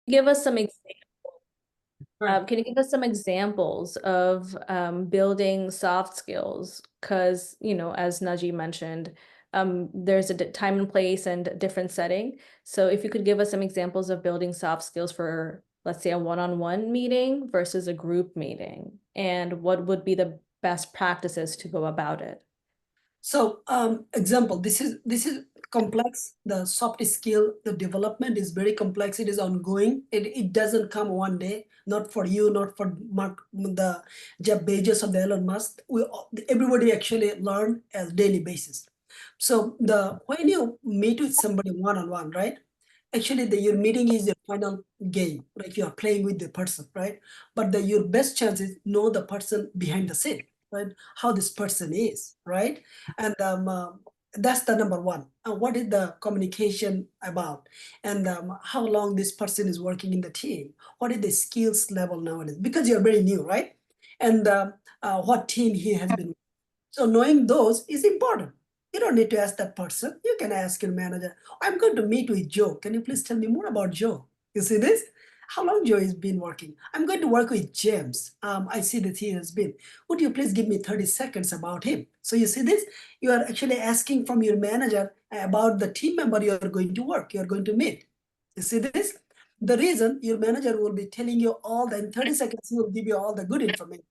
give us some examples? Right. Can you give us some examples of building soft skills? Because, as Naji mentioned, there's a time and place and different setting. So if you could give us some examples of building soft skills for, let's say, a one-on-one meeting versus a group meeting, and what would be the best practices to go about it? So example, this is complex. The soft skill, the development is very complex. It is ongoing. It doesn't come one day. Not for you, not for Mark, the Jeff Bezos or the Elon Musk. Everybody actually learn as daily basis. So when you meet with somebody one on one, right? Actually, your meeting is your final game. Like you are playing with the person, right? But your best chance is know the person behind the scene, right? How this person is, right? And that's the number one. What is the communication about? And how long this person is working in the team? What is the skills level nowadays? Because you're very new, right? And what team he has been. So knowing those is important. You don't need to ask that person. You can ask your manager. I'm going to meet with Joe. Can you please tell me more about Joe? You see this? How long Joe has been working? I'm going to work with James. I see that he has been. Would you please give me 30 seconds about him? So you see this? You are actually asking from your manager about the team member you are going to work, you are going to meet. You see this? The reason your manager will be telling you all the, in 30 seconds, he will give you all the good information.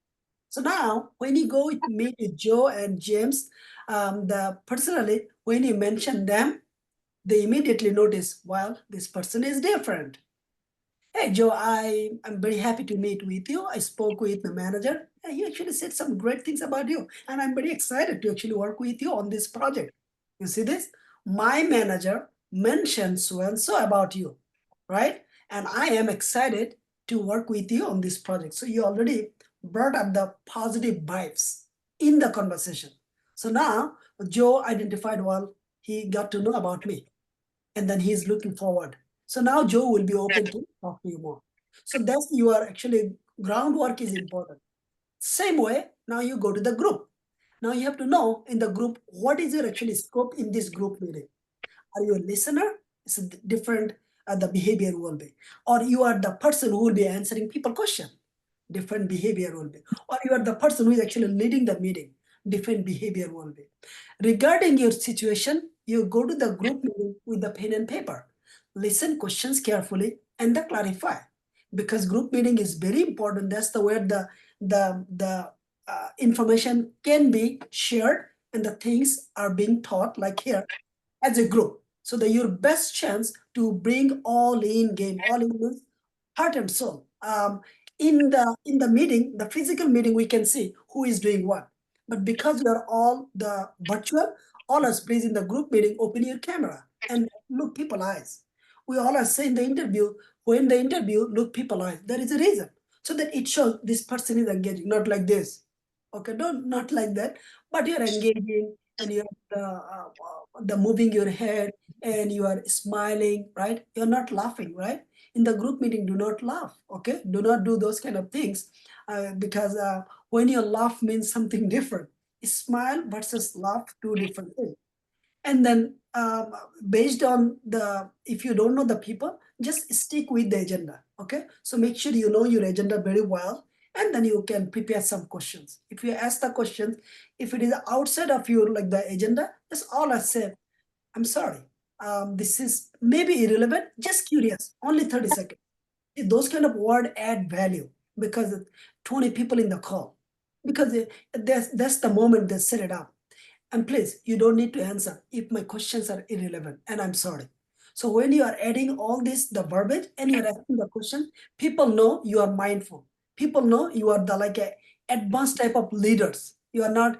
So now, when you go meet with Joe and James, personally, when you mention them, they immediately notice, well, this person is different. Hey, Joe, I'm very happy to meet with you. I spoke with the manager. And he actually said some great things about you. And I'm very excited to actually work with you on this project. You see this? My manager mentioned so and so about you, right? And I am excited to work with you on this project. So you already brought up the positive vibes in the conversation. So now Joe identified, well, he got to know about me and then he's looking forward. So now Joe will be open to talk to you more. So that's your actually groundwork is important. Same way, now you go to the group. Now you have to know in the group, what is your actually scope in this group meeting? Are you a listener? It's a different, the behavior will be. Or you are the person who will be answering people question. Different behavior will be. Or you are the person who is actually leading the meeting. Different behavior will be. Regarding your situation, you go to the group meeting with the pen and paper. Listen questions carefully and then clarify. Because group meeting is very important. That's the where the information can be shared and the things are being taught like here as a group. So that your best chance to bring all in game, all in means heart and soul. In the meeting, the physical meeting, we can see who is doing what. But because we are all the virtual, all us please in the group meeting, open your camera and look people eyes. We all are saying the interview, when the interview, look people eyes. There is a reason. So that it shows this person is engaging, not like this. Okay, don't not like that, but you're engaging and you're the moving your head and you are smiling, right? You're not laughing, right? In the group meeting, do not laugh, okay? Do not do those kind of things because when you laugh means something different. Smile versus laugh, two different things. And then based on if you don't know the people, just stick with the agenda, okay? So make sure you know your agenda very well, and then you can prepare some questions. If you ask the questions, if it is outside of your like the agenda, that's all I say. I'm sorry. This is maybe irrelevant, just curious, only 30 seconds. Those kind of word add value because 20 people in the call, because that's the moment they set it up. And please, you don't need to answer if my questions are irrelevant, and I'm sorry. So when you are adding all this, the verbiage, and you're asking the question, people know you are mindful. People know you are the like a advanced type of leaders. You're not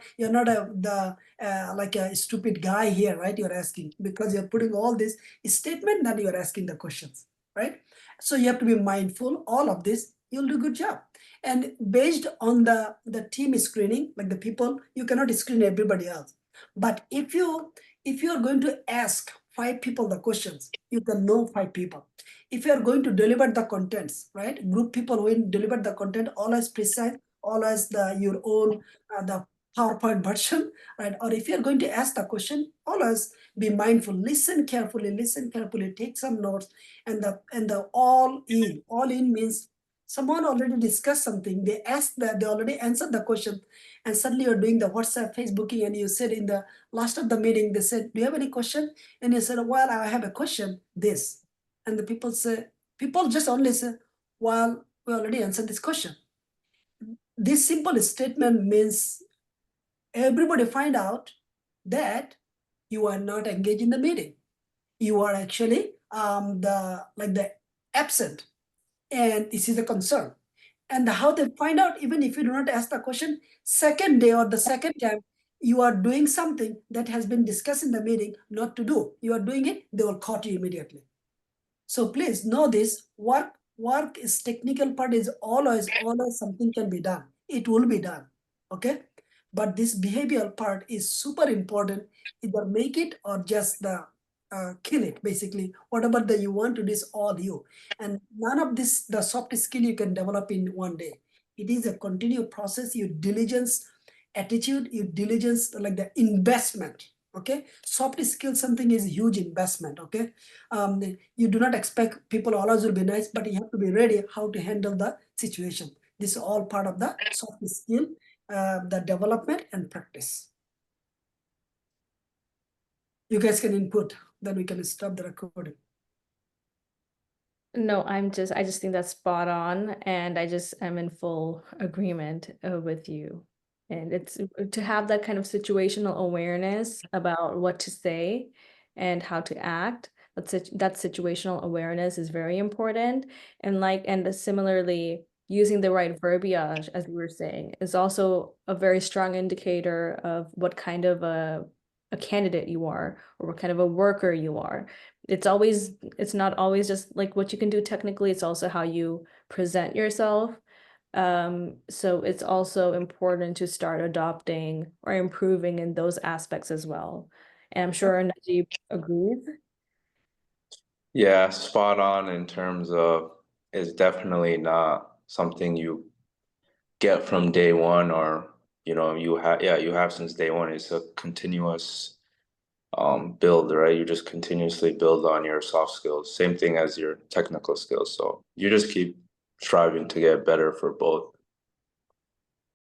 like a stupid guy here, right? You're asking because you're putting all this statement, then you're asking the questions, right? So you have to be mindful. All of this, you'll do a good job. And based on the team screening, like the people, you cannot screen everybody else. But if you are going to ask 5 people the questions, you can know 5 people. If you are going to deliver the contents, right? Group people when deliver the content, always precise, always your own the PowerPoint version, right? Or if you're going to ask the question, always be mindful, listen carefully, take some notes, and the all in means someone already discussed something, they asked that, they already answered the question, and suddenly you're doing the WhatsApp, Facebooking, and you said in the last of the meeting, they said, do you have any question? And you said, well, I have a question, this. And the people just only say, well, we already answered this question. This simple statement means everybody find out that you are not engaged in the meeting. You are actually the absent, and this is a concern. And how they find out, even if you do not ask the question, second day or the second time, you are doing something that has been discussed in the meeting not to do. You are doing it, they will caught you immediately. So please know this, work is technical part is always something can be done. It will be done, okay? But this behavioral part is super important. Either make it or just kill it, basically. Whatever that you want to do is all you. And none of this, the soft skill you can develop in one day. It is a continued process, your diligence, attitude, your diligence, like the investment, okay? Soft skill, something is huge investment, okay? You do not expect people always will be nice, but you have to be ready how to handle the situation. This is all part of the soft skill, the development and practice. You guys can input, then we can stop the recording. No, I just think that's spot on, and I just am in full agreement with you. And it's to have that kind of situational awareness about what to say and how to act. That situational awareness is very important. And similarly, using the right verbiage, as we were saying, is also a very strong indicator of what kind of a candidate you are, or what kind of a worker you are. It's not always just like what you can do technically, it's also how you present yourself. So it's also important to start adopting or improving in those aspects as well. And I'm sure Najib agrees. Yeah, spot on in terms of it's definitely not something you get from day one, or you have since day one. It's a continuous build, right? You just continuously build on your soft skills, same thing as your technical skills. So you just keep striving to get better for both.